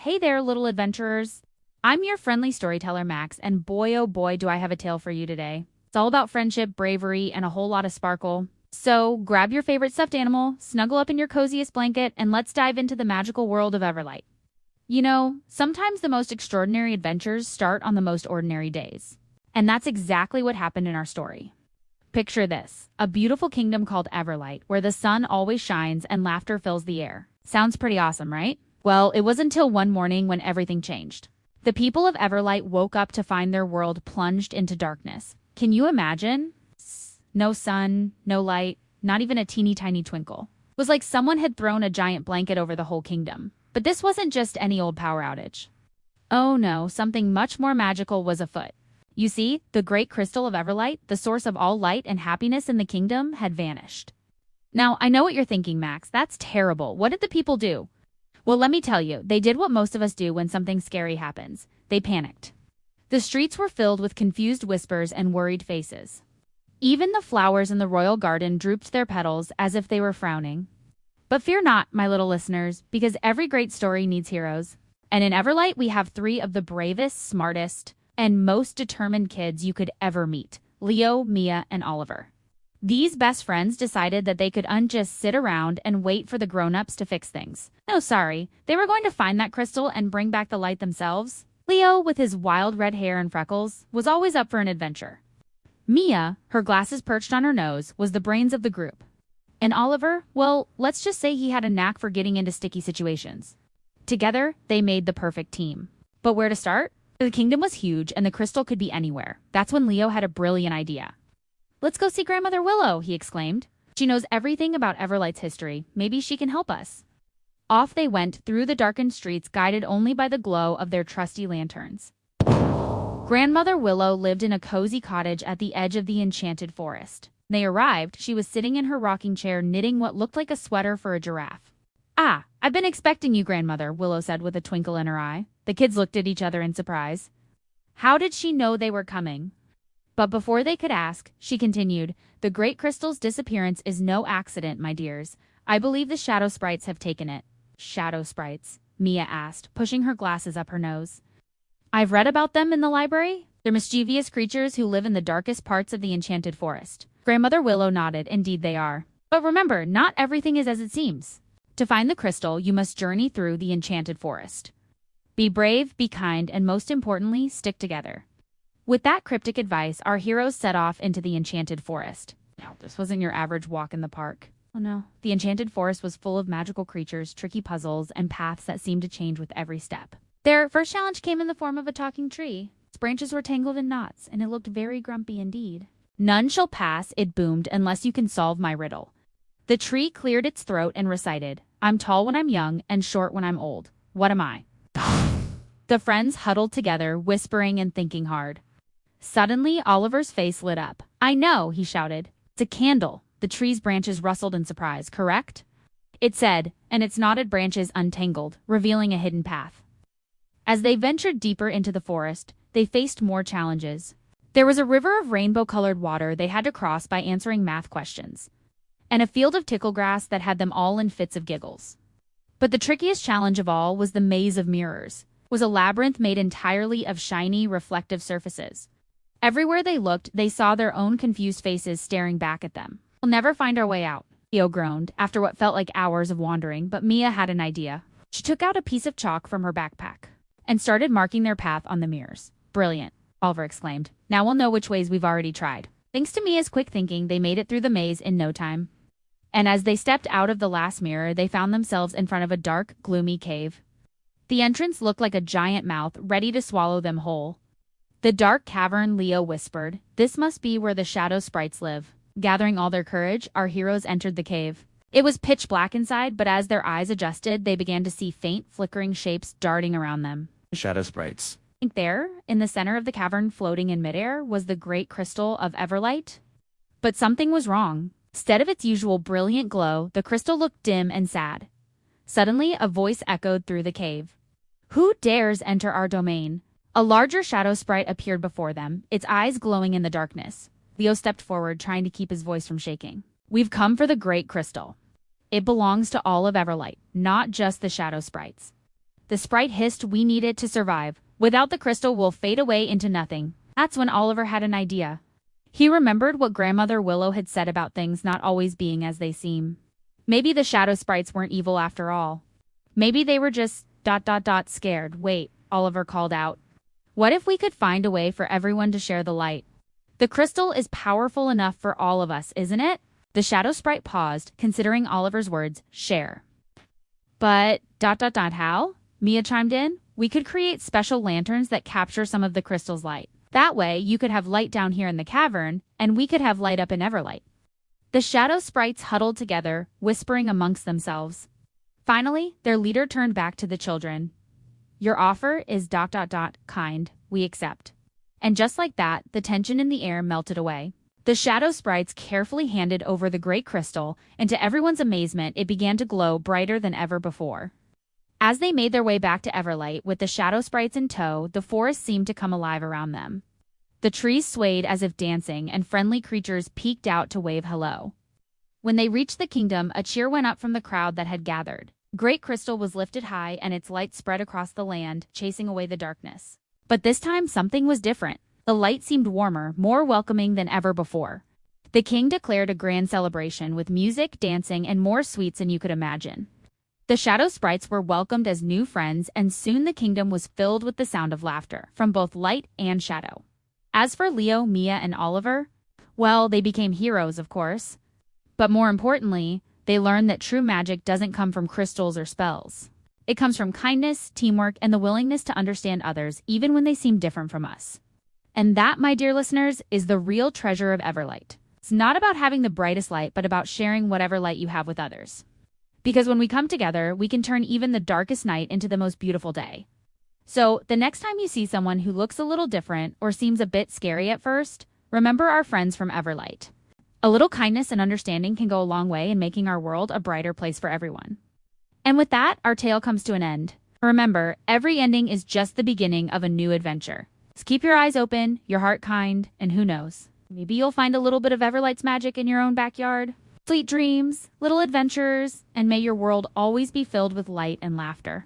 Hey there, little adventurers. I'm your friendly storyteller, Max, and boy oh boy do I have a tale for you today. It's all about friendship, bravery, and a whole lot of sparkle. So grab your favorite stuffed animal, snuggle up in your coziest blanket, and let's dive into the magical world of Everlight. You know, sometimes the most extraordinary adventures start on the most ordinary days. And that's exactly what happened in our story. Picture this, a beautiful kingdom called Everlight, where the sun always shines and laughter fills the air. Sounds pretty awesome, right? Well, it was until one morning when everything changed. The people of Everlight woke up to find their world plunged into darkness. Can you imagine? No sun, no light, not even a teeny tiny twinkle. It was like someone had thrown a giant blanket over the whole kingdom. But this wasn't just any old power outage. Oh no, something much more magical was afoot. You see, the great Crystal of Everlight, the source of all light and happiness in the kingdom, had vanished. Now, I know what you're thinking, Max. That's terrible. What did the people do? Well, let me tell you, they did what most of us do when something scary happens. They panicked. The streets were filled with confused whispers and worried faces. Even the flowers in the royal garden drooped their petals as if they were frowning. But fear not, my little listeners, because every great story needs heroes. And in Everlight, we have three of the bravest, smartest, and most determined kids you could ever meet: Leo, Mia, and Oliver. These best friends decided that they could just sit around and wait for the grown-ups to fix things. No, sorry, they were going to find that crystal and bring back the light themselves. Leo, with his wild red hair and freckles, was always up for an adventure. Mia, her glasses perched on her nose, was the brains of the group. And Oliver, well, let's just say he had a knack for getting into sticky situations. Together, they made the perfect team. But where to start? The kingdom was huge and the crystal could be anywhere. That's when Leo had a brilliant idea. "Let's go see Grandmother Willow," he exclaimed. "She knows everything about Everlight's history. Maybe she can help us." Off they went through the darkened streets, guided only by the glow of their trusty lanterns. Grandmother Willow lived in a cozy cottage at the edge of the enchanted forest. When they arrived, she was sitting in her rocking chair knitting what looked like a sweater for a giraffe. "Ah, I've been expecting you, Grandmother," Willow said with a twinkle in her eye. The kids looked at each other in surprise. How did she know they were coming? But before they could ask, she continued, "The Great Crystal's disappearance is no accident, my dears. I believe the Shadow Sprites have taken it." "Shadow Sprites?" Mia asked, pushing her glasses up her nose. "I've read about them in the library. They're mischievous creatures who live in the darkest parts of the enchanted forest." Grandmother Willow nodded. "Indeed they are. But remember, not everything is as it seems. To find the crystal, you must journey through the enchanted forest. Be brave, be kind, and most importantly, stick together." With that cryptic advice, our heroes set off into the enchanted forest. Now, this wasn't your average walk in the park. Oh no. The enchanted forest was full of magical creatures, tricky puzzles, and paths that seemed to change with every step. Their first challenge came in the form of a talking tree. Its branches were tangled in knots, and it looked very grumpy indeed. "None shall pass," it boomed, "unless you can solve my riddle." The tree cleared its throat and recited, "I'm tall when I'm young and short when I'm old. What am I?" The friends huddled together, whispering and thinking hard. Suddenly, Oliver's face lit up. "I know," he shouted. "It's a candle." The tree's branches rustled in surprise. "Correct?" it said, and its knotted branches untangled, revealing a hidden path. As they ventured deeper into the forest, they faced more challenges. There was a river of rainbow-colored water they had to cross by answering math questions, and a field of ticklegrass that had them all in fits of giggles. But the trickiest challenge of all was the maze of mirrors. It was a labyrinth made entirely of shiny, reflective surfaces. Everywhere they looked, they saw their own confused faces staring back at them. "We'll never find our way out," Leo groaned, after what felt like hours of wandering, but Mia had an idea. She took out a piece of chalk from her backpack and started marking their path on the mirrors. "Brilliant," Oliver exclaimed. "Now we'll know which ways we've already tried." Thanks to Mia's quick thinking, they made it through the maze in no time. And as they stepped out of the last mirror, they found themselves in front of a dark, gloomy cave. The entrance looked like a giant mouth, ready to swallow them whole. "The dark cavern," Leo whispered. "This must be where the Shadow Sprites live." Gathering all their courage, our heroes entered the cave. It was pitch black inside, but as their eyes adjusted, they began to see faint, flickering shapes darting around them. Shadow Sprites. There, in the center of the cavern, floating in midair, was the great Crystal of Everlight. But something was wrong. Instead of its usual brilliant glow, the crystal looked dim and sad. Suddenly, a voice echoed through the cave. "Who dares enter our domain?" A larger shadow sprite appeared before them, its eyes glowing in the darkness. Leo stepped forward, trying to keep his voice from shaking. "We've come for the great crystal. It belongs to all of Everlight, not just the Shadow Sprites." The sprite hissed, "We need it to survive. Without the crystal, we'll fade away into nothing." That's when Oliver had an idea. He remembered what Grandmother Willow had said about things not always being as they seem. Maybe the Shadow Sprites weren't evil after all. Maybe they were just ... scared. "Wait," Oliver called out. "What if we could find a way for everyone to share the light? The crystal is powerful enough for all of us, isn't it?" The Shadow Sprite paused, considering Oliver's words, "share." "But ... how?" Mia chimed in. "We could create special lanterns that capture some of the crystal's light. That way, you could have light down here in the cavern, and we could have light up in Everlight." The Shadow Sprites huddled together, whispering amongst themselves. Finally, their leader turned back to the children. "Your offer is ... kind. We accept." And just like that, the tension in the air melted away. The Shadow Sprites carefully handed over the great crystal, and to everyone's amazement, it began to glow brighter than ever before. As they made their way back to Everlight with the Shadow Sprites in tow, the forest seemed to come alive around them. The trees swayed as if dancing, and friendly creatures peeked out to wave hello. When they reached the kingdom, a cheer went up from the crowd that had gathered. Great Crystal was lifted high, and its light spread across the land, chasing away the darkness. But this time, something was different. The light seemed warmer, more welcoming than ever before. The king declared a grand celebration with music, dancing, and more sweets than you could imagine. The Shadow Sprites were welcomed as new friends, and soon the kingdom was filled with the sound of laughter, from both light and shadow. As for Leo, Mia, and Oliver, well, they became heroes, of course. But more importantly, they learned that true magic doesn't come from crystals or spells. It comes from kindness, teamwork, and the willingness to understand others, even when they seem different from us. And that, my dear listeners, is the real treasure of Everlight. It's not about having the brightest light, but about sharing whatever light you have with others. Because when we come together, we can turn even the darkest night into the most beautiful day. So, the next time you see someone who looks a little different or seems a bit scary at first, remember our friends from Everlight. A little kindness and understanding can go a long way in making our world a brighter place for everyone. And with that, our tale comes to an end. Remember, every ending is just the beginning of a new adventure. So keep your eyes open, your heart kind, and who knows, maybe you'll find a little bit of Everlight's magic in your own backyard. Sweet dreams, little adventures, and may your world always be filled with light and laughter.